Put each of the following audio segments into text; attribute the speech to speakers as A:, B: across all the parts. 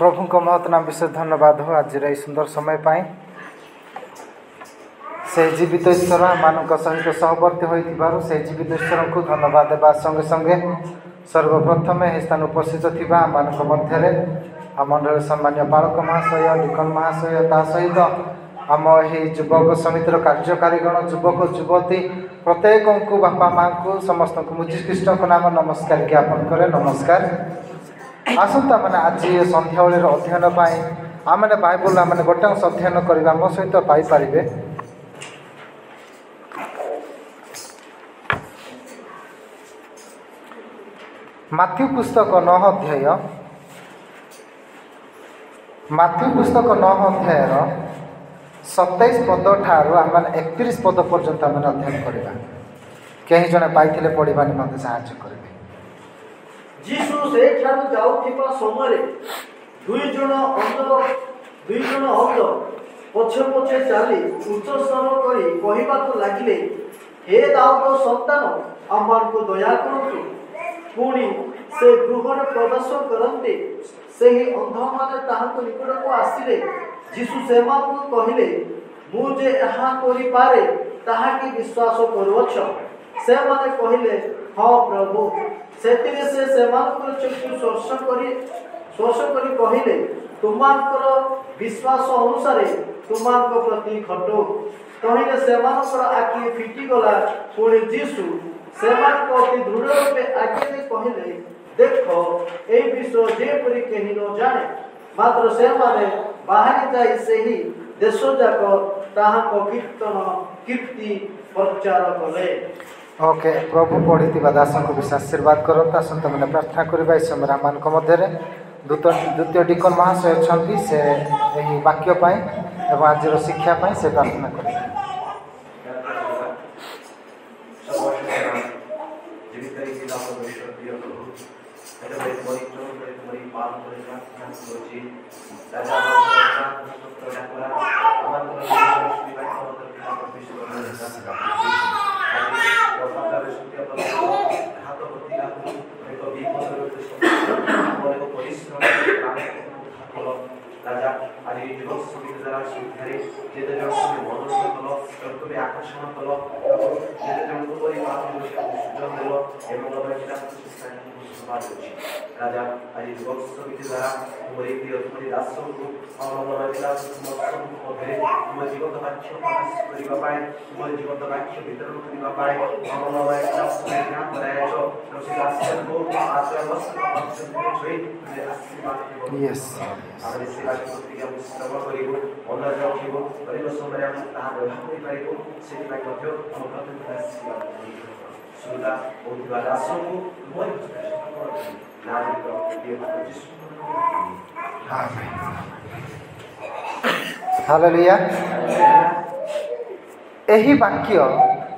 A: प्रभु को महत नाम विशेष धन्यवाद हो आज सुंदर समय पाई से जीवित ईश्वर मान सहित सहवर्ती हो जीवित ईश्वर को धन्यवाद देवा संगे संगे सर्वप्रथम यह स्थान उपस्थित थी मान मध्य मंडल सम्मान्य पालक महाशय डिकन महाशय ता सहित आम यही युवक समितिर कार्यकारीगण युवक युवती प्रत्येक को बापा माँ को समस्त को मुझीकृष्ण नाम नमस्कार ज्ञापन करे। नमस्कार आसंता मैंने आज संध्या अध्ययन आम बाइबल आम गोटे अध्ययन करवा मो सहित पाइपर माथ्यू पुस्तक 9 अध्याय माथ्यू पुस्तक 9 अध्यायर 27 पद ठारू आम 31 पद पर्यंत आम अध्ययन करवा कहीं जने पाइथिले पढ़ा निमंते साहाय्य करेंगे।
B: जीसु से ठारू जाउथिबा समय दुई जण अंध पछे पछे चली उच्च स्वर करी कहिबाकू लागिले, हे दाऊद संतान आमान को दया करतु। पुणी से गृह प्रवेश करते से ही अंध माने ताहाको निकट को आसिले जीसु सेमानकु कहिले, मुझे यहाँ करि पारे ताहा की विश्वास करुअछ। से माने कहिले, हाँ प्रभु। सेतिरे से सेमानकर चक्षु स्पर्श करी कहिले, तुमानकर विश्वास अनुसार तुमानक प्रति खटो। कहिले सेमानकर आखि फिटी गला। पुणी जीसु सेमानक अति दृढ़ रूपे आज्ञा दे कहिले, देखो ए विषय जेपरि केही न जाने, मात्र से माने बाहर जाई सेही देश जाक ताहाको कीर्ति प्रचार कले।
A: ओके प्रभु पढ़ी दास को विशेष आशीर्वाद करता सत मैंने प्रार्थना करवा इस समय मान मध्य द्वितीय डिकन महाशय अच्छा से यही वाक्य एवं आज शिक्षा से प्रार्थना कर।
C: राजा आज युवक समिति द्वारा सुधारे जेते जन मनोरंजन कलो कर्तव्य आकर्षण कलो जेते जन को परिवार में सुजन देलो एवं अवश्यता समाज होची। राजा आज युवक समिति द्वारा मोरी प्रिय तुम्हारी दास को मनोरंजन समस्त मध्य तुम जीवन वाक्य प्रकाश करिबा पाए तुम जीवन वाक्य वितरण करिबा पाए मनोरंजन ध्यान करायछो रोसी दास को आश्रय वस्तु छोई आशीर्वाद
A: यस
C: आमे सेवा प्रतिज्ञा श्रवण करिबो मन रखिबो परिवेश समय हम ताहा व्यवहार करि पारिबो सेति पाइ मध्य हम प्रतिज्ञा आशीर्वाद सुधा ओथिबा दासको मोर नाम को जीसु
A: आमेन हालेलुया। एही वाक्य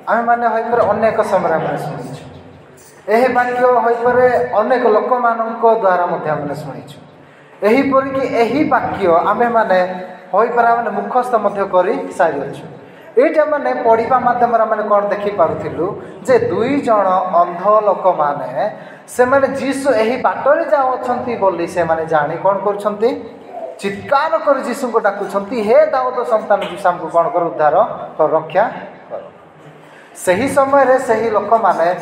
A: आमे माने होय पर अनेक समय में सुनिछु। एही वाक्य होय पर अनेक लोक मानक द्वारा मध्य हमने सुनिछु। एहीपरि कि एही वाक्य आमे माने होई परा माने मुखस्थ मध्य करी सारी अछि। एटा माने पढ़िबा माध्यम रा माने कोन देखि पारुथिलु जे दुई जण अंध लोक माने से माने जीसु एही बाटरे जाओ अछंती बोली से माने जानी कोन करछंती चित्कार कर जीसु को डाकुछंती, हे दाऊद संतान जीसु हमको कोन कर उद्धार कर रक्षा कर। सही समय रे सही लोक माने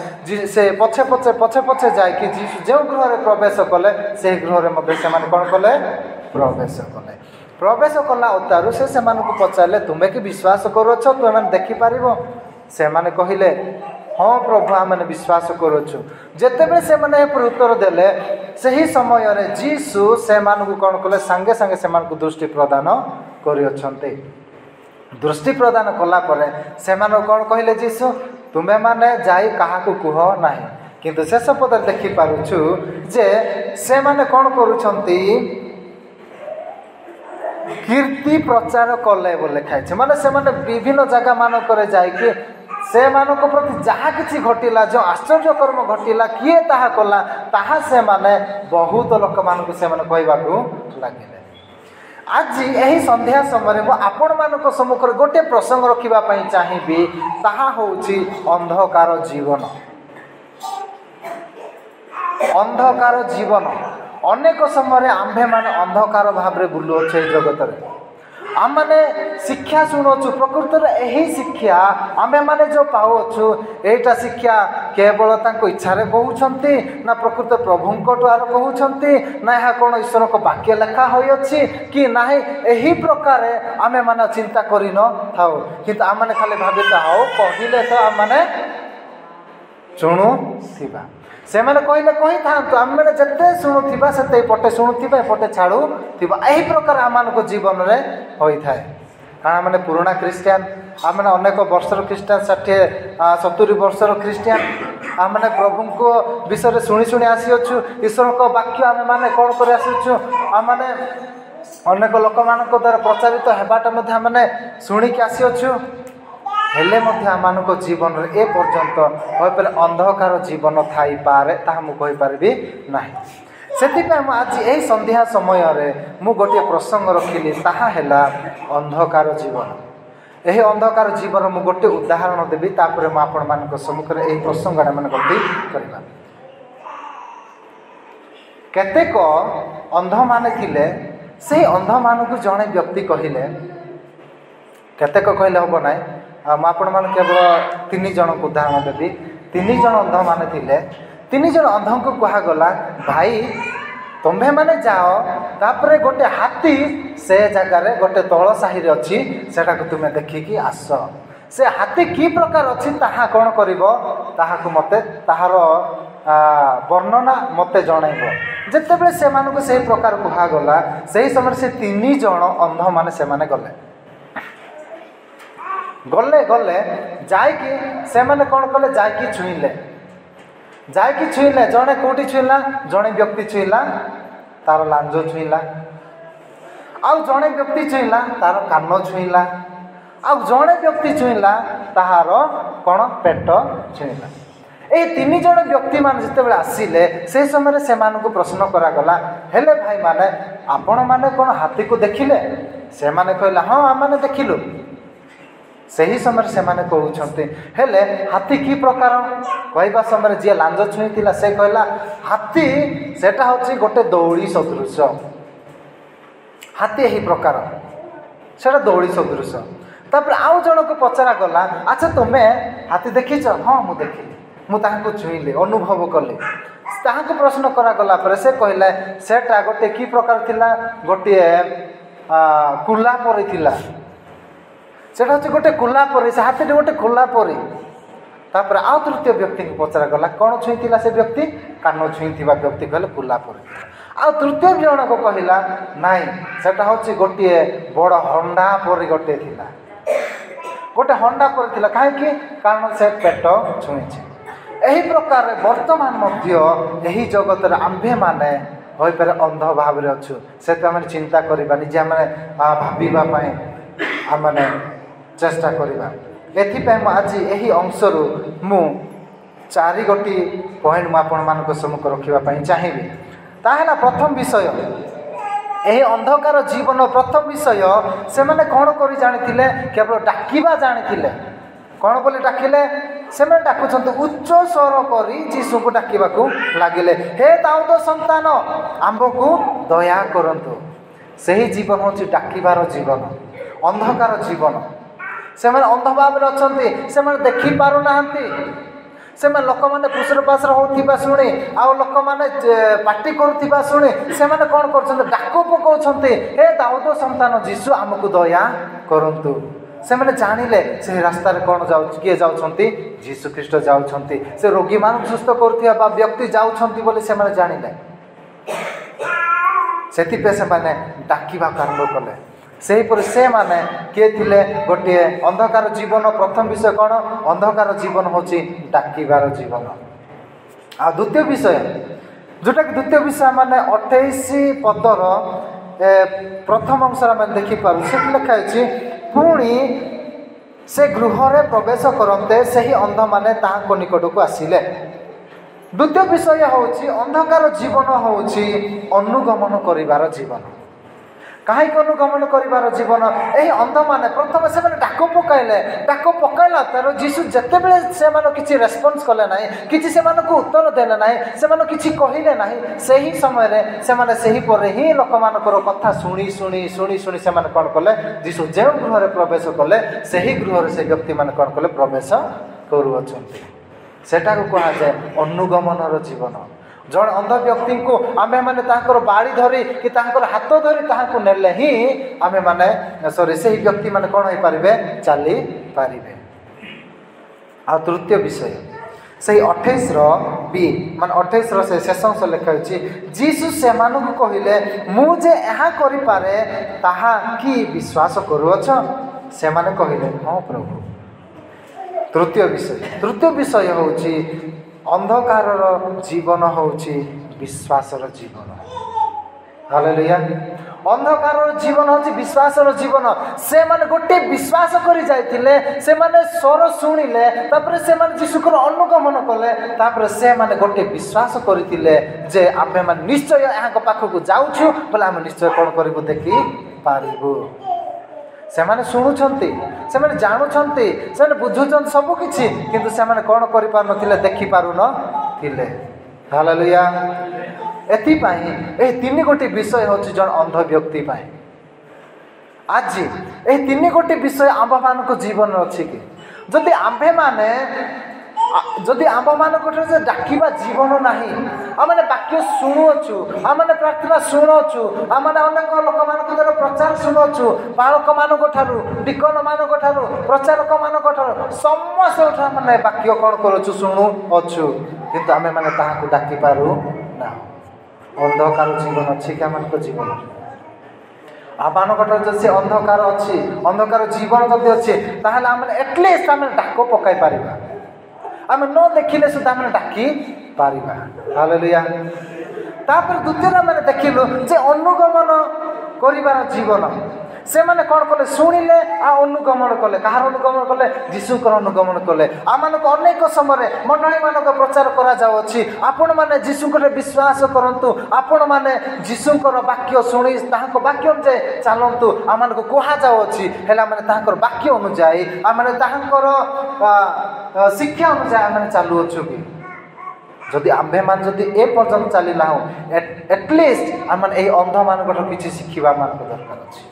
A: से पछे पछे पछे पछे जाय कि जीसु जो गृह रे प्रवेश कले से गृह रे मध्ये से माने कोन कले प्रवेश कला उतारू से को पचारे तुमे कि विश्वास करोछ तुमे माने देखि पारिबो। से माने कहिले, हाँ प्रभु आम विश्वास करुचु। जेतेबेले से माने पर उत्तर देले सही समय रे जीसु से मानकु कोन कले संगे संगे से मानकु दृष्टि प्रदान करि अछंते। दृष्टि प्रदान कला परे से मानो कोन कहिले जीसु तुमे माने जाई काहाकु कुह नाही, किंतु शेष पद देखि पारुछु जे से माने कोन करूछंती कीर्ति प्रचार कले बोले खाइछे। माने से माने विभिन्न जगह मान करे जाय कि से मानक प्रति जहाँ किसी घटिला जो आश्चर्य कर्म घटिला किए ताहा कला ताहा से माने बहुत लोक मानक से माने कहबाकू लागिले। आज यही संध्या समय मो आपण मानक सम्मुख गोटे प्रसंग रखिबा पई चाहिबी, ताहा होउची अंधकार जीवन। अंधकार जीवन ଅନେକ ସମୟରେ ଆମ୍ଭେମାନେ ଅନ୍ଧକାର ଭାବରେ ବୁଲୁଅଛୁ ଏଇ ଜଗତରେ। ଆମମାନେ ଶିକ୍ଷା ଶୁଣୁଛୁ, ପ୍ରକୃତରେ ଏହି ଶିକ୍ଷା ଆମେମାନେ ଯେଉଁ ପାଉଅଛୁ ଏଇଟା ଶିକ୍ଷା କେବଳ ତାଙ୍କ ଇଚ୍ଛାରେ କହୁଛନ୍ତି ନା ପ୍ରକୃତ ପ୍ରଭୁଙ୍କ ଦ୍ୱାରା କହୁଛନ୍ତି ନା ଏହା କ'ଣ ଈଶ୍ୱରଙ୍କ ବାକ୍ୟ ଲେଖା ହୋଇଅଛି କି ନାହିଁ, ଏହି ପ୍ରକାରେ ଆମେମାନେ ଚିନ୍ତା କରିନଥାଉ। କିନ୍ତୁ ଆମମାନେ ଖାଲି ଭାବିଥାଉ କହିଲେ ତ ଆମମାନେ ଶୁଣୁଥିବା, ସେମାନେ କହିଲେ କହିଥାନ୍ତୁ, ଆମେମାନେ ଯେତେ ଶୁଣୁଥିବା ସେତେ ଏପଟେ ଶୁଣୁଥିବା ଏପଟେ ଛାଡ଼ୁଥିବା, ଏହି ପ୍ରକାର ଆମମାନଙ୍କ ଜୀବନରେ ହୋଇଥାଏ। କାରଣ ଆମମାନେ ପୁରୁଣା ଖ୍ରୀଷ୍ଟିଆନ, ଆମମାନେ ଅନେକ ବର୍ଷର ଖ୍ରୀଷ୍ଟିଆନ, 60-70 ବର୍ଷର ଖ୍ରୀଷ୍ଟିଆନ। ଆମମାନେ ପ୍ରଭୁଙ୍କ ବିଷୟରେ ଶୁଣି ଶୁଣି ଆସିଅଛୁ, ଈଶ୍ୱରଙ୍କ ବାକ୍ୟ ଆମେମାନେ କ'ଣ କରି ଆସିଅଛୁ, ଆମମାନେ ଅନେକ ଲୋକମାନଙ୍କ ଦ୍ୱାରା ପ୍ରଚାରିତ ହେବାଟା ମଧ୍ୟ ଆମମାନେ ଶୁଣିକି ଆସିଅଛୁ। ହେଲେ ମଧ୍ୟ ଆମମାନଙ୍କ ଜୀବନରେ ଏ ପର୍ଯ୍ୟନ୍ତ ହୋଇପାରେ ଅନ୍ଧକାର ଜୀବନ ଥାଇପାରେ, ତାହା ମୁଁ କହିପାରିବି ନାହିଁ। ସେଥିପାଇଁ ମୁଁ ଆଜି ଏହି ସନ୍ଧ୍ୟା ସମୟରେ ମୁଁ ଗୋଟିଏ ପ୍ରସଙ୍ଗ ରଖିଲି, ତାହା ହେଲା ଅନ୍ଧକାର ଜୀବନ। ଏହି ଅନ୍ଧକାର ଜୀବନ ମୁଁ ଗୋଟିଏ ଉଦାହରଣ ଦେବି, ତାପରେ ମୁଁ ଆପଣମାନଙ୍କ ସମ୍ମୁଖରେ ଏହି ପ୍ରସଙ୍ଗଟା ମାନେ ଗତି କରିବା। କେତେକ ଅନ୍ଧମାନେ ଥିଲେ, ସେହି ଅନ୍ଧମାନଙ୍କୁ ଜଣେ ବ୍ୟକ୍ତି କହିଲେ, କେତେକ କହିଲେ ହେବ ନାହିଁ, ମୁଁ ଆପଣମାନଙ୍କୁ କେବଳ 3 ଜଣଙ୍କୁ ଉଦାହରଣ ଦେବି। 3 ଜଣ ଅନ୍ଧମାନେ ଥିଲେ। 3 ଜଣ ଅନ୍ଧଙ୍କୁ କୁହାଗଲା, ଭାଇ ତୁମ୍ଭେମାନେ ଯାଅ, ତାପରେ ଗୋଟେ ହାତୀ ସେ ଜାଗାରେ ଗୋଟେ ତଳ ସାହିରେ ଅଛି, ସେଟାକୁ ତୁମେ ଦେଖିକି ଆସ। ସେ ହାତୀ କି ପ୍ରକାର ଅଛି ତାହା କ'ଣ କରିବ, ତାହାକୁ ମୋତେ ତାହାର ବର୍ଣ୍ଣନା ମୋତେ ଜଣାଇବ। ଯେତେବେଳେ ସେମାନଙ୍କୁ ସେହି ପ୍ରକାର କୁହାଗଲା, ସେହି ସମୟରେ ସେ 3 ଜଣ ଅନ୍ଧମାନେ ସେମାନେ ଗଲେ ଯାଇକି ସେମାନେ କ'ଣ କଲେ, ଯାଇକି ଛୁଇଁଲେ। ଜଣେ କେଉଁଠି ଛୁଇଁଲା, ଜଣେ ବ୍ୟକ୍ତି ଛୁଇଁଲା ତାର ଲାଞ୍ଜ ଛୁଇଁଲା, ଆଉ ଜଣେ ବ୍ୟକ୍ତି ଛୁଇଁଲା ତାର କାନ ଛୁଇଁଲା, ଆଉ ଜଣେ ବ୍ୟକ୍ତି ଛୁଇଁଲା ତାହାର କ'ଣ ପେଟ ଛୁଇଁଲା। এই 3 ଜଣ ବ୍ୟକ୍ତିମାନେ ଯେତେବେଳେ ଆସିଲେ, ସେହି ସମୟରେ ସେମାନଙ୍କୁ ପ୍ରଶ୍ନ କରାଗଲା, ହେଲେ ଭାଇମାନେ ଆପଣମାନେ କ'ଣ ହାତୀକୁ ଦେଖିଲେ? ସେମାନେ କହିଲେ, ହଁ ଆମମାନେ ଦେଖିଲୁ। ସେହି ସମୟରେ ସେମାନେ କହୁଛନ୍ତି, ହେଲେ ହାତୀ କି ପ୍ରକାର? କହିବା ସମୟରେ ଯିଏ ଲାଞ୍ଜ ଛୁଇଁଥିଲା ସେ କହିଲା, ହାତୀ ସେଟା ହେଉଛି ଗୋଟେ ଦଉଡ଼ି ସଦୃଶ। ହାତୀ ଏହି ପ୍ରକାର, ସେଟା ଦଉଡ଼ି ସଦୃଶ। ତାପରେ ଆଉ ଜଣକୁ ପଚରା ଗଲା, ଆଚ୍ଛା ତୁମେ ହାତୀ ଦେଖିଛ? ହଁ ମୁଁ ଦେଖିଲି, ମୁଁ ତାହାକୁ ଛୁଇଁଲି, ଅନୁଭବ କଲି। ତାହାକୁ ପ୍ରଶ୍ନ କରାଗଲା ପରେ ସେ କହିଲେ, ସେଟା ଗୋଟେ କି ପ୍ରକାର ଥିଲା? ଗୋଟିଏ କୁଲା ପରି ଥିଲା। ସେଟା ହେଉଛି ଗୋଟେ କୁଲା ପରି, ସେ ହାତୀଟି ଗୋଟେ କୁଲା ପରି। ତାପରେ ଆଉ ତୃତୀୟ ବ୍ୟକ୍ତିଙ୍କୁ ପଚରାଗଲା, କ'ଣ ଛୁଇଁଥିଲା ସେ ବ୍ୟକ୍ତି? କାନ ଛୁଇଁଥିବା ବ୍ୟକ୍ତି କହିଲେ କୁଲା ପରି। ଆଉ ତୃତୀୟ ଜଣକୁ କହିଲା, ନାଇଁ ସେଟା ହେଉଛି ଗୋଟିଏ ବଡ଼ ହଣ୍ଡା ପରି ଗୋଟିଏ ଥିଲା, ଗୋଟେ ହଣ୍ଡା ପରି ଥିଲା। କାହିଁକି? କାରଣ ସେ ପେଟ ଛୁଇଁଛି। ଏହି ପ୍ରକାରରେ ବର୍ତ୍ତମାନ ମଧ୍ୟ ଏହି ଜଗତରେ ଆମ୍ଭେମାନେ ହୋଇପାରେ ଅନ୍ଧ ଭାବରେ ଅଛୁ। ସେଥିପାଇଁ ଆମେ ଚିନ୍ତା କରିବା, ନିଜେ ଆମେ ଭାବିବା ପାଇଁ ଆମେ ଚେଷ୍ଟା କରିବା। ଏଥିପାଇଁ ମୁଁ ଆଜି ଏହି ଅଂଶରୁ ମୁଁ 4 ଗୋଟି ପଏଣ୍ଟ ମୁଁ ଆପଣମାନଙ୍କ ସମ୍ମୁଖ ରଖିବା ପାଇଁ ଚାହିଁବି। ତାହା ହେଲା ପ୍ରଥମ ବିଷୟ, ଏହି ଅନ୍ଧକାର ଜୀବନ ପ୍ରଥମ ବିଷୟ, ସେମାନେ କ'ଣ କରି ଜାଣିଥିଲେ? କେବଳ ଡାକିବା ଜାଣିଥିଲେ। କ'ଣ ବୋଲି ଡାକିଲେ? ସେମାନେ ଡାକୁଛନ୍ତି, ଉଚ୍ଚ ସ୍ୱର କରି ଯୀଶୁଙ୍କୁ ଡାକିବାକୁ ଲାଗିଲେ, ହେ ଦାଉଦ ସନ୍ତାନ ଆମ୍ଭକୁ ଦୟା କରନ୍ତୁ। ସେହି ଜୀବନ ହେଉଛି ଡାକିବାର ଜୀବନ, ଅନ୍ଧକାର ଜୀବନ। ସେମାନେ ଅନ୍ଧ ଭାବରେ ଅଛନ୍ତି, ସେମାନେ ଦେଖିପାରୁନାହାନ୍ତି। ସେମାନେ ଲୋକମାନେ ଫୁସୁରଫାସୁର ହେଉଥିବା ଶୁଣି, ଆଉ ଲୋକମାନେ ପାଟି କରୁଥିବା ଶୁଣି ସେମାନେ କ'ଣ କରୁଛନ୍ତି? ଡାକ ପକାଉଛନ୍ତି, ହେ ଦାଉଦ ସନ୍ତାନ ଯୀଶୁ ଆମକୁ ଦୟା କରନ୍ତୁ। ସେମାନେ ଜାଣିଲେ ସେହି ରାସ୍ତାରେ କ'ଣ ଯାଉଛି, କିଏ ଯାଉଛନ୍ତି? ଯୀଶୁ ଖ୍ରୀଷ୍ଟ ଯାଉଛନ୍ତି। ସେ ରୋଗୀମାନଙ୍କୁ ସୁସ୍ଥ କରୁଥିବା ବା ବ୍ୟକ୍ତି ଯାଉଛନ୍ତି ବୋଲି ସେମାନେ ଜାଣିଲେ। ସେଥିପାଇଁ ସେମାନେ ଡାକିବାକୁ ଆରମ୍ଭ କଲେ। ସେହିପରି ସେମାନେ କିଏ ଥିଲେ? ଗୋଟିଏ ଅନ୍ଧକାର ଜୀବନ। ପ୍ରଥମ ବିଷୟ କ'ଣ? ଅନ୍ଧକାର ଜୀବନ ହେଉଛି ଡାକିବାର ଜୀବନ। ଆଉ ଦ୍ୱିତୀୟ ବିଷୟ, ଯେଉଁଟାକି ଦ୍ୱିତୀୟ ବିଷୟ ମାନେ 28 ପଦର ପ୍ରଥମ ଅଂଶରେ ଆମେ ଦେଖିପାରୁ, ସେଠି ଲେଖା ହେଇଛି, ପୁଣି ସେ ଗୃହରେ ପ୍ରବେଶ କରନ୍ତେ ସେହି ଅନ୍ଧମାନେ ତାହାଙ୍କ ନିକଟକୁ ଆସିଲେ। ଦ୍ୱିତୀୟ ବିଷୟ ହେଉଛି ଅନ୍ଧକାର ଜୀବନ ହେଉଛି ଅନୁଗମନ କରିବାର ଜୀବନ। କାହିଁକି ଅନୁଗମନ କରିବାର ଜୀବନ? ଏହି ଅନ୍ଧମାନେ ପ୍ରଥମେ ସେମାନେ ଡାକ ପକାଇଲା ତାର ଯୀଶୁ ଯେତେବେଳେ ସେମାନେ କିଛି ରେସ୍ପନ୍ସ କଲେ ନାହିଁ, କିଛି ସେମାନଙ୍କୁ ଉତ୍ତର ଦେଲେ ନାହିଁ, ସେମାନେ କିଛି କହିଲେ ନାହିଁ, ସେହି ସମୟରେ ସେମାନେ ସେହିପରେ ହିଁ ଲୋକମାନଙ୍କର କଥା ଶୁଣି ସେମାନେ କ'ଣ କଲେ? ଯୀଶୁ ଯେଉଁ ଗୃହରେ ପ୍ରବେଶ କଲେ ସେହି ଗୃହରେ ସେ ବ୍ୟକ୍ତିମାନେ କ'ଣ କଲେ? ପ୍ରବେଶ କରୁଅଛନ୍ତି। ସେଟାକୁ କୁହାଯାଏ ଅନୁଗମନର ଜୀବନ। ଜଣେ ଅନ୍ଧ ବ୍ୟକ୍ତିଙ୍କୁ ଆମେମାନେ ତାଙ୍କର ବାଡ଼ି ଧରି କି ତାଙ୍କର ହାତ ଧରି ତାହାକୁ ନେଲେ ହିଁ ଆମେମାନେ ସେହି ବ୍ୟକ୍ତିମାନେ କ'ଣ ହେଇପାରିବେ? ଚାଲିପାରିବେ। ଆଉ ତୃତୀୟ ବିଷୟ ସେଇ 28ର ବି ମାନେ 28ର ସେ ଶେଷ ଅଂଶ ଲେଖା ହୋଇଛି, ଯୀଶୁ ସେମାନଙ୍କୁ କହିଲେ, ମୁଁ ଯେ ଏହା କରିପାରେ ତାହା କି ବିଶ୍ୱାସ କରୁଅଛ? ସେମାନେ କହିଲେ, ହଁ ପ୍ରଭୁ। ତୃତୀୟ ବିଷୟ ହେଉଛି ଅନ୍ଧକାରର ଜୀବନ ହେଉଛି ବିଶ୍ୱାସର ଜୀବନ। ହାଲେଲୁୟା। ଅନ୍ଧକାରର ଜୀବନ ହେଉଛି ବିଶ୍ୱାସର ଜୀବନ। ସେମାନେ ଗୋଟେ ବିଶ୍ୱାସ କରି ଯାଇଥିଲେ, ସେମାନେ ସ୍ୱର ଶୁଣିଲେ, ତାପରେ ସେମାନେ ଯୀଶୁଙ୍କର ଅନୁଗମନ କଲେ, ତାପରେ ସେମାନେ ଗୋଟେ ବିଶ୍ୱାସ କରିଥିଲେ ଯେ ଆମେମାନେ ନିଶ୍ଚୟ ଏହାଙ୍କ ପାଖକୁ ଯାଉଛୁ ବୋଲେ ଆମେ ନିଶ୍ଚୟ କ'ଣ କରିବୁ? ଦେଖିପାରିବୁ। ସେମାନେ ଶୁଣୁଛନ୍ତି, ସେମାନେ ଜାଣୁଛନ୍ତି, ସେମାନେ ବୁଝୁଛନ୍ତି ସବୁକିଛି, କିନ୍ତୁ ସେମାନେ କ'ଣ କରିପାରୁନଥିଲେ? ଦେଖିପାରୁନଥିଲେ। ହାଲେଲୁୟା। ଏଥିପାଇଁ ଏହି 3 ବିଷୟ ହେଉଛି ଜଣେ ଅନ୍ଧ ବ୍ୟକ୍ତି ପାଇଁ। ଆଜି ଏହି 3 ବିଷୟ ଆମ୍ଭମାନଙ୍କ ଜୀବନରେ ଅଛି କି? ଯଦି ଆମ୍ଭମାନଙ୍କଠାରୁ ଯେ ଡାକିବା ଜୀବନ ନାହିଁ, ଆମମାନେ ବାକ୍ୟ ଶୁଣୁଅଛୁ, ଆମମାନେ ପ୍ରାର୍ଥନା ଶୁଣୁଅଛୁ, ଆମମାନେ ଅନେକ ଲୋକମାନଙ୍କ ଦ୍ୱାରା ପ୍ରଚାର ଶୁଣୁଅଛୁ, ବାଳକମାନଙ୍କ ଠାରୁ, ଡିକନମାନଙ୍କ ଠାରୁ, ପ୍ରଚାରକମାନଙ୍କ ଠାରୁ, ସମସ୍ତଙ୍କଠାରୁ ଆମେ ବାକ୍ୟ କ'ଣ କରୁଛୁ? ଶୁଣୁଅଛୁ, କିନ୍ତୁ ଆମେମାନେ ତାହାକୁ ଡାକିପାରୁନାହୁଁ। ଅନ୍ଧକାର ଜୀବନ ଅଛି କି ଆମମାନଙ୍କ ଜୀବନରେ? ଆମମାନଙ୍କଠାରୁ ଯଦି ସେ ଅନ୍ଧକାର ଅଛି, ଅନ୍ଧକାର ଜୀବନ ଯଦି ଅଛି, ତାହେଲେ ଆମେ ଏଟଲିଷ୍ଟ ଆମେ ଡାକ ପକାଇ ପାରିବା। ଆମେ ନ ଦେଖିଲେ ସୁଦ୍ଧା ଆମେ ଡାକି ପାରିବା। ହାଲେଲୁୟା। ତାପରେ ଦ୍ୱିତୀୟରେ ଆମେ ଦେଖିଲୁ ଯେ ଅନୁଗମନ କରିବାର ଜୀବନ। ସେମାନେ କ'ଣ କଲେ? ଶୁଣିଲେ ଆଉ ଅନୁଗମନ କଲେ। କାହାର ଅନୁଗମନ କଲେ? ଯୀଶୁଙ୍କର ଅନୁଗମନ କଲେ। ଆମମାନଙ୍କୁ ଅନେକ ସମୟରେ ମଣ୍ଡଳୀମାନଙ୍କ ପ୍ରଚାର କରାଯାଉଅଛି, ଆପଣମାନେ ଯୀଶୁଙ୍କର ବିଶ୍ୱାସ କରନ୍ତୁ, ଆପଣମାନେ ଯୀଶୁଙ୍କର ବାକ୍ୟ ଶୁଣି ତାହାଙ୍କ ବାକ୍ୟ ଅନୁଯାୟୀ ଚାଲନ୍ତୁ ଆମମାନଙ୍କୁ କୁହାଯାଉଅଛି। ହେଲେ ଆମେ ତାହାଙ୍କର ବାକ୍ୟ ଅନୁଯାୟୀ, ଆମେ ତାହାଙ୍କର ଶିକ୍ଷା ଅନୁଯାୟୀ ଆମେ ଚାଲୁଅଛୁ କି? ଯଦି ଆମ୍ଭେମାନେ ଯଦି ଏ ପର୍ଯ୍ୟନ୍ତ ଚାଲିନାହୁଁ, ଏଟଲିଷ୍ଟ ଆମେ ଏହି ଅନ୍ଧମାନଙ୍କଠାରୁ କିଛି ଶିଖିବା ଆମମାନଙ୍କ ଦରକାର ଅଛି।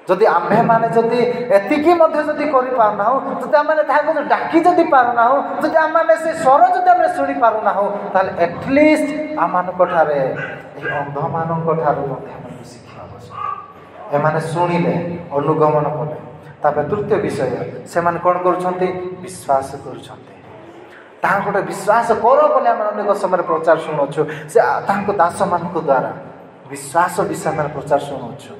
A: ଯଦି ଆମ୍ଭେମାନେ ଯଦି ଏତିକି ମଧ୍ୟ ଯଦି କରିପାରୁନାହୁଁ, ଯଦି ଆମେ ତାହାକୁ ଡାକି ଯଦି ପାରୁନାହୁଁ, ଯଦି ଆମେ ସେ ସ୍ୱର ଯଦି ଆମେ ଶୁଣିପାରୁନାହୁଁ, ତାହେଲେ ଏଟଲିଷ୍ଟ ଆମମାନଙ୍କଠାରେ ଏହି ଅନ୍ଧମାନଙ୍କଠାରୁ ମଧ୍ୟ ଆମକୁ ଶିଖିବା ଆବଶ୍ୟକ। ଏମାନେ ଶୁଣିଲେ, ଅନୁଗମନ କଲେ। ତାପରେ ତୃତୀୟ ବିଷୟ, ସେମାନେ କ'ଣ କରୁଛନ୍ତି? ବିଶ୍ୱାସ କରୁଛନ୍ତି। ତାହାଙ୍କୁ ଗୋଟେ ବିଶ୍ୱାସ କର ବୋଲି ଆମେ ଅନେକ ସମୟରେ ପ୍ରଚାର ଶୁଣୁଛୁ। ସେ ତାହାଙ୍କ ଦାସମାନଙ୍କ ଦ୍ୱାରା ବିଶ୍ୱାସ ବିଷୟରେ ପ୍ରଚାର ଶୁଣୁଛୁ।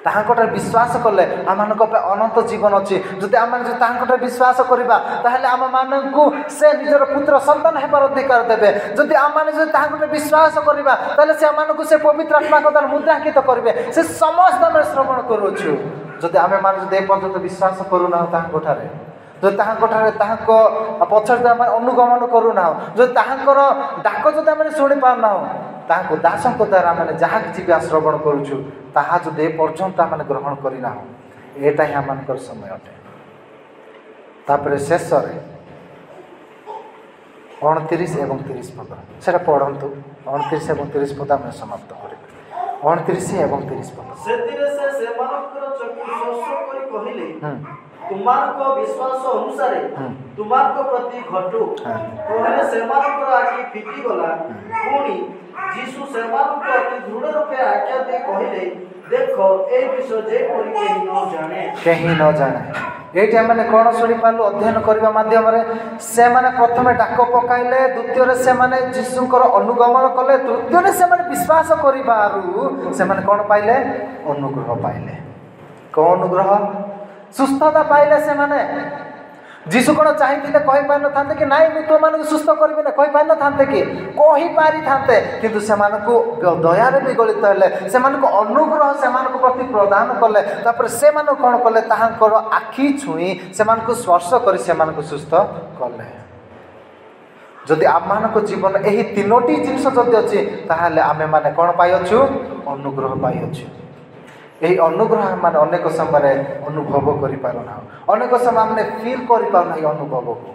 A: ତାହାଙ୍କଠାରେ ବିଶ୍ୱାସ କଲେ ଆମମାନଙ୍କ ପାଇଁ ଅନନ୍ତ ଜୀବନ ଅଛି। ଯଦି ଆମେ ତାହାଙ୍କଠାରେ ବିଶ୍ୱାସ କରିବା, ତାହେଲେ ଆମମାନଙ୍କୁ ସେ ନିଜର ପୁତ୍ର ସନ୍ତାନ ହେବାର ଅଧିକାର ଦେବେ। ଯଦି ଆମମାନେ ଯଦି ତାହାଙ୍କଠାରେ ବିଶ୍ୱାସ କରିବା, ତାହେଲେ ସେ ଆମମାନଙ୍କୁ ସେ ପବିତ୍ର ଆତ୍ମାଙ୍କ ଦ୍ୱାରା ମୁଦ୍ରାଙ୍କିତ କରିବେ। ସେ ସମସ୍ତ ଆମେ ଶ୍ରବଣ କରୁଅଛୁ। ଯଦି ଆମେମାନେ ଯଦି ଏ ପର୍ଯ୍ୟନ୍ତ ବିଶ୍ୱାସ କରୁନାହୁଁ ତାହାଙ୍କଠାରେ, ଯଦି ତାହାଙ୍କଠାରେ ତାହାଙ୍କ ପଛରେ ଯଦି ଆମେ ଅନୁଗମନ କରୁନାହୁଁ, ଯଦି ତାହାଙ୍କର ଡାକ ଯଦି ଆମେ ଶୁଣିପାରୁନାହୁଁ, ତାହାଙ୍କ ଦାସଙ୍କ ଦ୍ୱାରା ଆମେ ଯାହା କିଛି ବି ଶ୍ରବଣ କରୁଛୁ ତାହା ଯଦି ଏ ପର୍ଯ୍ୟନ୍ତ ଆମେ ଗ୍ରହଣ କରିନାହୁଁ, ଏଇଟା ହିଁ ଆମମାନଙ୍କର ସମୟ ଅଟେ। ତାପରେ ଶେଷରେ 29 ଏବଂ 30 ପଦ ସେଟା ପଢ଼ନ୍ତୁ। 29 ଏବଂ 30 ପଦ ଆମେ ସମାପ୍ତ କରିବୁ। 29 ଏବଂ 30 ପଦ।
B: ସେଥିରେ ସେ ସେମାନଙ୍କର ଚକ୍ଷୁ ସ୍ପର୍ଶ କରି କହିଲେ, ତୁମମାନଙ୍କ ବିଶ୍ୱାସ ଅନୁସାରେ ତୁମମାନଙ୍କ ପ୍ରତି ଘଟୁ। କହିଲେ ସେମାନଙ୍କର ଆଖି ଫିଟିଗଲା। ପୁଣି ଯୀଶୁ ସେମାନଙ୍କୁ ଅତି ଦୃଢ଼ ରୂପେ ଆଜ୍ଞା ଦେଇ କହିଲେ, ଦେଖ ଏ ବିଷୟ ଯେପରି କେହି ନ ଜାଣେ।
A: ଏଇଠି ଆମେ କ'ଣ ଶୁଣିପାରିଲୁ? ଅଧ୍ୟୟନ କରିବା ମାଧ୍ୟମରେ ସେମାନେ ପ୍ରଥମେ ଡାକ ପକାଇଲେ, ଦ୍ୱିତୀୟରେ ସେମାନେ ଯୀଶୁଙ୍କର ଅନୁଗମନ କଲେ, ତୃତୀୟରେ ସେମାନେ ବିଶ୍ୱାସ କରିବାରୁ ସେମାନେ କ'ଣ ପାଇଲେ? ଅନୁଗ୍ରହ ପାଇଲେ। କ'ଣ ଅନୁଗ୍ରହ? ସୁସ୍ଥତା ପାଇଲେ ସେମାନେ। ଯୀଶୁ କ'ଣ ଚାହିଁଥିଲେ କହିପାରିନଥାନ୍ତେ କି ନାଇଁ ମୁଁ ତୁମମାନଙ୍କୁ ସୁସ୍ଥ କରିବି ନା? କହିପାରିନଥାନ୍ତେ କି? କହିପାରିଥାନ୍ତେ, କିନ୍ତୁ ସେମାନଙ୍କୁ ଦୟାରେ ବିଗଳିତ ହେଲେ, ସେମାନଙ୍କୁ ଅନୁଗ୍ରହ ସେମାନଙ୍କ ପ୍ରତି ପ୍ରଦାନ କଲେ। ତାପରେ ସେମାନଙ୍କୁ କ'ଣ କଲେ? ତାହାଙ୍କର ଆଖି ଛୁଇଁ ସେମାନଙ୍କୁ ସ୍ପର୍ଶ କରି ସେମାନଙ୍କୁ ସୁସ୍ଥ କଲେ। ଯଦି ଆମମାନଙ୍କ ଜୀବନ ଏହି 3ଟି ଜିନିଷ ଯଦି ଅଛି, ତାହେଲେ ଆମେମାନେ କ'ଣ ପାଇଅଛୁ? ଅନୁଗ୍ରହ ପାଇଅଛୁ। ଏହି ଅନୁଗ୍ରହ ମାନେ ଅନେକ ସମୟରେ ଅନୁଭବ କରିପାରୁନା, ଅନେକ ସମୟ ଆମେ ଫିଲ୍ କରିପାରୁନା ଏହି ଅନୁଭବକୁ।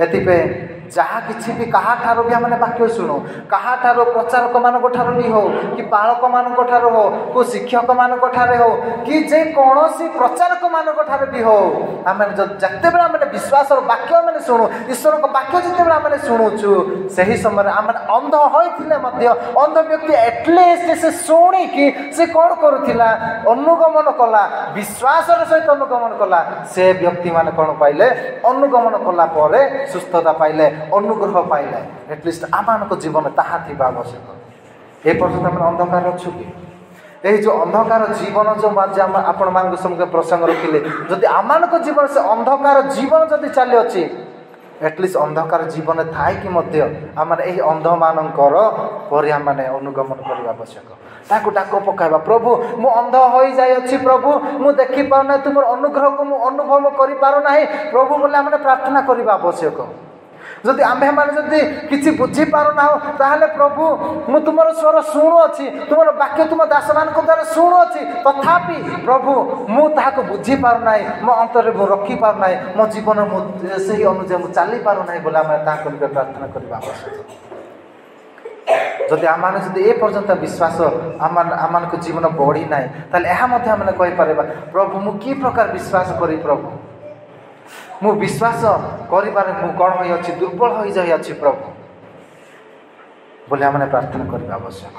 A: ଏଥିପାଇଁ ଯାହା କିଛି ବି କାହାଠାରୁ ବି ଆମେ ବାକ୍ୟ ଶୁଣୁ, କାହାଠାରୁ ପ୍ରଚାରକମାନଙ୍କ ଠାରୁ ବି ହେଉ କି ପାଳକମାନଙ୍କ ଠାରୁ ହେଉ, କେଉଁ ଶିକ୍ଷକମାନଙ୍କ ଠାରେ ହେଉ କି ଯେକୌଣସି ପ୍ରଚାରକମାନଙ୍କ ଠାରେ ବି ହେଉ, ଆମେ ଯେତେବେଳେ ଆମେ ବିଶ୍ୱାସର ବାକ୍ୟ ଆମେ ଶୁଣୁ, ଈଶ୍ୱରଙ୍କ ବାକ୍ୟ ଯେତେବେଳେ ଆମେ ଶୁଣୁଛୁ, ସେହି ସମୟରେ ଆମେ ଅନ୍ଧ ହୋଇଥିଲେ ମଧ୍ୟ ଅନ୍ଧ ବ୍ୟକ୍ତି ଆଟଲିଷ୍ଟ ସେ ଶୁଣିକି ସେ କ'ଣ କରୁଥିଲା, ଅନୁଗମନ କଲା, ବିଶ୍ୱାସର ସହିତ ଅନୁଗମନ କଲା। ସେ ବ୍ୟକ୍ତିମାନେ କ'ଣ ପାଇଲେ? ଅନୁଗମନ କଲା ପରେ ସୁସ୍ଥତା ପାଇଲେ, ଅନୁଗ୍ରହ ପାଇଲେ। ଏଟଲିଷ୍ଟ ଆମମାନଙ୍କ ଜୀବନ ତାହା ଥିବା ଆବଶ୍ୟକ। ଏ ପର୍ଯ୍ୟନ୍ତ ଆମେ ଅନ୍ଧକାର ଅଛୁ କି? ଏହି ଯେଉଁ ଅନ୍ଧକାର ଜୀବନ ଯେଉଁ ଆଜି ଆପଣମାନଙ୍କ ସମ୍ମୁଖରେ ପ୍ରସଙ୍ଗ ରଖିଲେ, ଯଦି ଆମମାନଙ୍କ ଜୀବନ ସେ ଅନ୍ଧକାର ଜୀବନ ଯଦି ଚାଲିଅଛି, ଏଟଲିଷ୍ଟ ଅନ୍ଧକାର ଜୀବନ ଥାଇକି ମଧ୍ୟ ଆମର ଏହି ଅନ୍ଧମାନଙ୍କର ପରି ଆମମାନେ ଅନୁଗମନ କରିବା ଆବଶ୍ୟକ। ତାକୁ ଡାକ ପକାଇବା, ପ୍ରଭୁ ମୁଁ ଅନ୍ଧ ହୋଇଯାଇଅଛି, ପ୍ରଭୁ ମୁଁ ଦେଖିପାରୁନାହିଁ, ତୁମର ଅନୁଗ୍ରହକୁ ମୁଁ ଅନୁଭବ କରିପାରୁନାହିଁ ପ୍ରଭୁ ବୋଲି ଆମେ ପ୍ରାର୍ଥନା କରିବା ଆବଶ୍ୟକ। ଯଦି ଆମ୍ଭେମାନେ ଯଦି କିଛି ବୁଝିପାରୁନାହୁଁ, ତାହେଲେ ପ୍ରଭୁ ମୁଁ ତୁମର ସ୍ୱର ଶୁଣୁଅଛି, ତୁମର ବାକ୍ୟ ତୁମ ଦାସମାନଙ୍କ ଦ୍ୱାରା ଶୁଣୁଅଛି, ତଥାପି ପ୍ରଭୁ ମୁଁ ତାହାକୁ ବୁଝିପାରୁନାହିଁ, ମୋ ଅନ୍ତରରେ ମୁଁ ରଖିପାରୁନାହିଁ, ମୋ ଜୀବନ ମୁଁ ସେହି ଅନୁଯାୟୀ ମୁଁ ଚାଲିପାରୁନାହିଁ ବୋଲି ଆମେ ତାହାକୁ ପ୍ରାର୍ଥନା କରିବା ଆବଶ୍ୟକ। ଯଦି ଆମମାନେ ଯଦି ଏ ପର୍ଯ୍ୟନ୍ତ ବିଶ୍ୱାସ ଆମମାନଙ୍କ ଜୀବନ ବଢ଼ି ନାହିଁ, ତାହେଲେ ଏହା ମଧ୍ୟ ଆମେ କହିପାରିବା, ପ୍ରଭୁ ମୁଁ କି ପ୍ରକାର ବିଶ୍ୱାସ କରି, ପ୍ରଭୁ ମୁଁ ବିଶ୍ୱାସ କରିବାରେ ମୁଁ କ'ଣ ହୋଇଅଛି, ଦୁର୍ବଳ ହୋଇଯାଇଅଛି ପ୍ରଭୁ ବୋଲି ଆମେ ପ୍ରାର୍ଥନା କରିବା ଆବଶ୍ୟକ।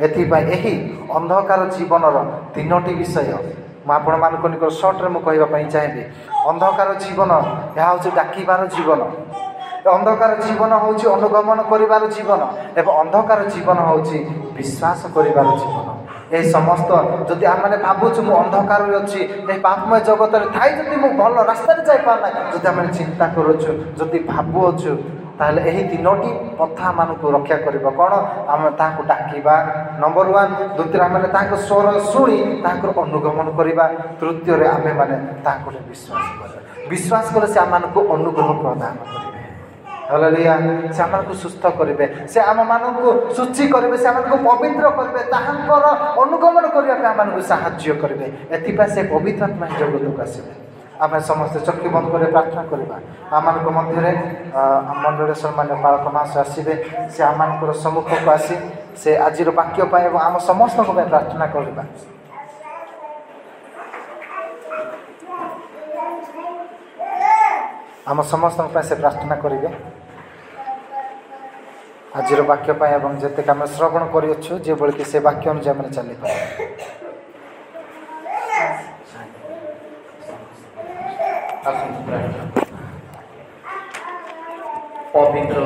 A: ଏଥିପାଇଁ ଏହି ଅନ୍ଧକାର ଜୀବନର 3ଟି ବିଷୟ ମୁଁ ଆପଣମାନଙ୍କ ନିକଟ ସର୍ଟରେ ମୁଁ କହିବା ପାଇଁ ଚାହିଁବି। ଅନ୍ଧକାର ଜୀବନ ଏହା ହେଉଛି ଡାକିବାର ଜୀବନ, ଅନ୍ଧକାର ଜୀବନ ହେଉଛି ଅନୁଗମନ କରିବାର ଜୀବନ, ଏବଂ ଅନ୍ଧକାର ଜୀବନ ହେଉଛି ବିଶ୍ୱାସ କରିବାର ଜୀବନ। ଏହି ସମସ୍ତ ଯଦି ଆମେ ଭାବୁଛୁ ମୁଁ ଅନ୍ଧକାରରେ ଅଛି, ଏହି ପାପମୟ ଜଗତରେ ଥାଇ ଯଦି ମୁଁ ଭଲ ରାସ୍ତାରେ ଯାଇପାରୁନାହିଁ, ଯଦି ଆମେ ଚିନ୍ତା କରୁଛୁ, ଯଦି ଭାବୁଅଛୁ, ତାହେଲେ ଏହି 3ଟି କଥା ଆମମାନଙ୍କୁ ରକ୍ଷା କରିବ କ'ଣ? ଆମେ ତାହାକୁ ଡାକିବା ନମ୍ବର 1, ଦ୍ୱିତୀୟରେ ଆମେ ତାହାଙ୍କ ସ୍ୱର ଶୁଣି ତାହାଙ୍କର ଅନୁଗମନ କରିବା, ତୃତୀୟରେ ଆମେମାନେ ତାହାକୁ ବିଶ୍ୱାସ କରିବା। ବିଶ୍ୱାସ କଲେ ସେ ଆମମାନଙ୍କୁ ଅନୁଗ୍ରହ ପ୍ରଦାନ କରିବେ। ହାଲେଲୁୟା। ସେ ଆମମାନଙ୍କୁ ସୁସ୍ଥ କରିବେ, ସେ ଆମମାନଙ୍କୁ ଶୁଚି କରିବେ, ସେ ଆମମାନଙ୍କୁ ପବିତ୍ର କରିବେ, ତାହାଙ୍କର ଅନୁଗମନ କରିବା ପାଇଁ ଆମମାନଙ୍କୁ ସାହାଯ୍ୟ କରିବେ। ଏଥିପାଇଁ ସେ ପବିତ୍ର ଆତ୍ମା ଜଗତକୁ ଆସିବେ। ଆମେ ସମସ୍ତେ ଚକ୍ଷୁ ବନ୍ଦ କରି ପ୍ରାର୍ଥନା କରିବା। ଆମମାନଙ୍କ ମଧ୍ୟରେ ମଣ୍ଡଳୀର ସମ୍ମାନୀୟ ପାଳକ ମହାଶୟ ଆସିବେ, ସେ ଆମମାନଙ୍କର ସମ୍ମୁଖକୁ ଆସି ସେ ଆଜିର ବାକ୍ୟ ପାଇଁ ଏବଂ ଆମ ସମସ୍ତଙ୍କ ପାଇଁ ପ୍ରାର୍ଥନା କରିବା। ଆମ ସମସ୍ତଙ୍କ ପାଇଁ ସେ ପ୍ରାର୍ଥନା କରିବେ ଆଜିର ବାକ୍ୟ ପାଇଁ, ଏବଂ ଯେତେକ ଆମେ ଶ୍ରବଣ କରିଅଛୁ ଯେଭଳି କି ସେ ବାକ୍ୟ ଅନୁଯାୟୀ ଆମେ ଚାଲିପାରିବା।
D: ପବିତ୍ର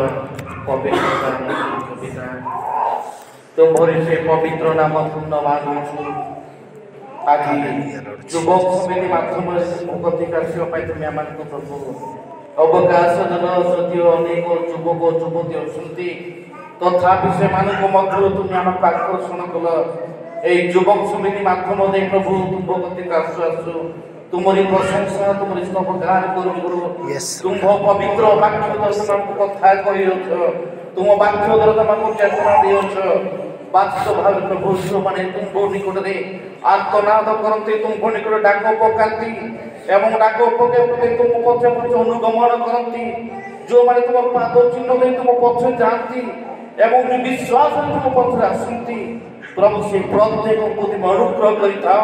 D: ତୁମରି ସେ ପବିତ୍ର ନାମ ଧନ୍ୟବାଦ ହେଉଛୁ। ଆଜି ଯୁବକ ସମିତି ମାଧ୍ୟମରେ ମୁଖତିକ ଆସିବା ପାଇଁ ତୁମେ ଆମମାନଙ୍କୁ ପ୍ରଭୁ ଅବକାଶ ଦେଲ। ଯଦିଓ ଅନେକ ଯୁବକ ଯୁବତୀ ଅଛନ୍ତି, ତଥାପି ସେମାନଙ୍କ ମଧ୍ୟରୁ ତୁମେ ଆମକୁ ଆକର୍ଷଣ କଲ। এই যুবক সমিতি মাধ্যমে প্রভু তুম্ভ কতিকে আসু তুমরি প্রশংসা তুমরি স্তবগান করু তুম্ভ পবিত্র বাক্য দর্শনକୁ কথা କହିଅଛ, ତୁମ ବାକ୍ୟ ଦ୍ୱାରା ତମକୁ ଚେତନା ଦିଅଛ। ବାସ୍ତବ ଭାବେ ପ୍ରଭୁ ମାନେ ତୁମ୍ଭ ନିକଟରେ ଆର୍ତ୍ତନାଦ କରନ୍ତି, ତୁମ୍ଭ ନିକଟରେ ଡାକ ପକାନ୍ତି ଏବଂ ଡାକ ପକାଇ ପକାଇ ତୁମ ପଛେ ପଛେ ଅନୁଗମନ କରନ୍ତି। ଯେଉଁମାନେ ତୁମ ପାଦ ଚିହ୍ନ ଦେଇ ତୁମ ପଛେ ଯାଆନ୍ତି ଏବଂ ବିଶ୍ୱାସରେ ତୁମ ପଛରେ ଆସନ୍ତି, ପ୍ରଭୁ ସେ ପ୍ରତ୍ୟେକଙ୍କୁ ତୁମେ ଅନୁଗ୍ରହ କରିଥାଅ,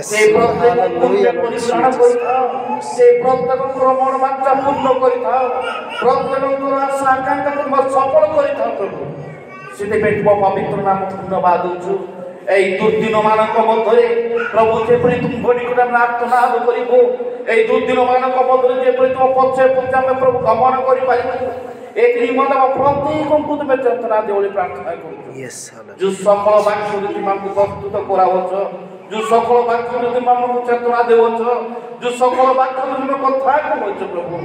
D: ସେ ପ୍ରତ୍ୟେକଙ୍କୁ ତୁମେ ପରିତ୍ରାଣ କରିଥାଅ, ସେ ପ୍ରତ୍ୟେକଙ୍କର ମନୋବାଞ୍ଛା ପୂର୍ଣ୍ଣ କରିଥାଅ, ପ୍ରତ୍ୟେକଙ୍କର ଆଶା ଆକାଂକ୍ଷା ତୁମେ ସଫଳ କରିଥାଅ। ପ୍ରଭୁ ସେଥିପାଇଁ ତୁମ ପବିତ୍ର ନାମ ଧନ୍ୟବାଦ ଦେଉଛୁ। এই দুর্দিনମାନଙ୍କ ମଧ୍ୟରେ ପ୍ରଭୁ ଯେପରି ତୁମ୍ଭ ନିକଟରେ ଆମେ ଆର୍ତ୍ତନାଦ କରିବୁ, এই ଦୁର୍ଦିନମାନଙ୍କ ମଧ୍ୟରେ ଯେପରି ତୁମ ପଛେ ପଛେ ଆମେ ପ୍ରଭୁ ଗମନ କରିପାରିବୁ, ଏଥିରେ ମଧ୍ୟ ପ୍ରତ୍ୟେକଙ୍କୁ ତୁମେ ଚେତନା ଦିଅ ବୋଲି ପ୍ରାର୍ଥନା କରୁଛୁ। ଯେଉଁ ସକଳ ବାକ୍ୟ ଯଦି ଆମକୁ ପ୍ରସ୍ତୁତ କରାଉଛ, ଯେଉଁ ସକଳ ବାକ୍ୟ ଯଦି ଆମକୁ ଚେତନା ଦେଉଛ, ଯେଉଁ ସକଳ ବାକ୍ୟ ଯଦି ତୁମେ କଥା କହୁଛ ପ୍ରଭୁ,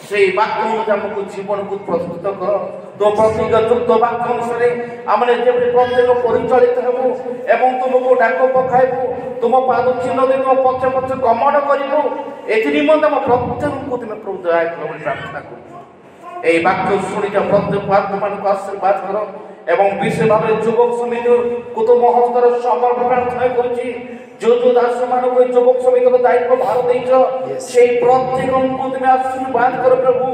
D: সেই বাক্য অনুযায়ী আমাকে জীবনকে প্রস্তুত কর। তো প্রত্যেক যুক্ত বাক্য অনুসারে আমরা যেভাবে প্রত্যেক পরিচালিত হব এবং তোমাকে ডাক পকাইবু, তুম পাদ চিহ্ন দিয়ে তুম পথে পথে গমন করবু, এটি নিমন্তে আমার প্রত্যেককে তুমি প্রভু দয়া কর বলে প্রার্থনা করছি। এই বাক্য শুনিটা প্রত্যেক আত্মাମାନଙ୍କୁ আশীর্বাদ কর এবং বিশেষ ভাবে যুবক সমিতির কত মহস্তর সমর্পণ প্রার্থনা করছি जो दास मानव को युवक समिति को दायित्व भार देइछ সেই প্রত্যেকଙ୍କୁ তুমি আশীর্বাদ করো প্রভু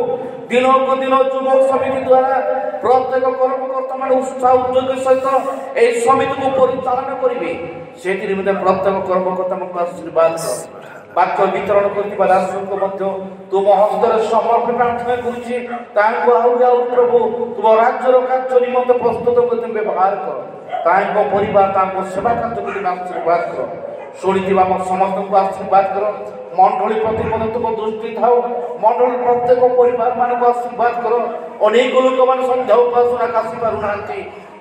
D: দিনକୁ দিন যুবক সমিতি দ্বারা প্রত্যেক কর্মকর্তা মানে উৎসাহ উদ্যোগের সহিত এই সমিতিକୁ পরিচালনা করিবে সেই নিমিত্তে প্রত্যেক কর্মকর্তাଙ୍କୁ আশীর্বাদ করো বাক্য বিতরণ করতে দাসଙ୍କୁ ମଧ୍ୟ ତୁମ ହସ୍ତରେ ସମର୍ପଣ ପ୍ରାର୍ଥନା କରୁଛି ତାଙ୍କୁ ଆଉ ପ୍ରଭୁ ତୁମ ରାଜ୍ୟର କାର୍ଯ୍ୟ ନିମନ୍ତେ ପ୍ରସ୍ତୁତ କରି ବ୍ୟବହାର କର ତାଙ୍କ ପରିବାର ତାଙ୍କ ସେବା କାର୍ଯ୍ୟକୁ ତୁମେ ଆଶୀର୍ବାଦ କର ଶୁଣିଥିବା ଆମ ସମସ୍ତଙ୍କୁ ଆଶୀର୍ବାଦ କର ମଣ୍ଡଳୀ ପ୍ରତି ମଧ୍ୟ ତୁମ ଦୃଷ୍ଟି ଥାଉ ମଣ୍ଡଳୀ ପ୍ରତ୍ୟେକ ପରିବାରମାନଙ୍କୁ ଆଶୀର୍ବାଦ କର ଅନେକ ଲୋକମାନେ ସନ୍ଧ୍ୟା ଉପାସନାକୁ ଆସିପାରୁନାହାନ୍ତି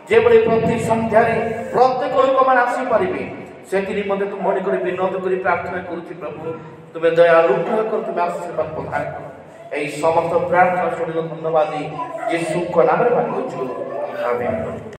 D: ଯେଭଳି ପ୍ରତି ସନ୍ଧ୍ୟାରେ ପ୍ରତ୍ୟେକ ଲୋକମାନେ ଆସିପାରିବେ ସେଠି ନିମନ୍ତେ ତୁମ ନିକଟରେ ବିନୋଦ କରି ପ୍ରାର୍ଥନା କରୁଛି ପ୍ରଭୁ ତୁମେ ଦୟା ଅନୁଗ୍ରହ କର ତୁମେ ଆଶୀର୍ବାଦ ପ୍ରଦାନ କର ଏହି ସମସ୍ତ ପ୍ରାର୍ଥନା ଶୁଣିଲ ଧନ୍ୟବାଦ ଯୀଶୁଙ୍କ ନାମରେ ମାଗୁଛୁ ଆମେନ୍।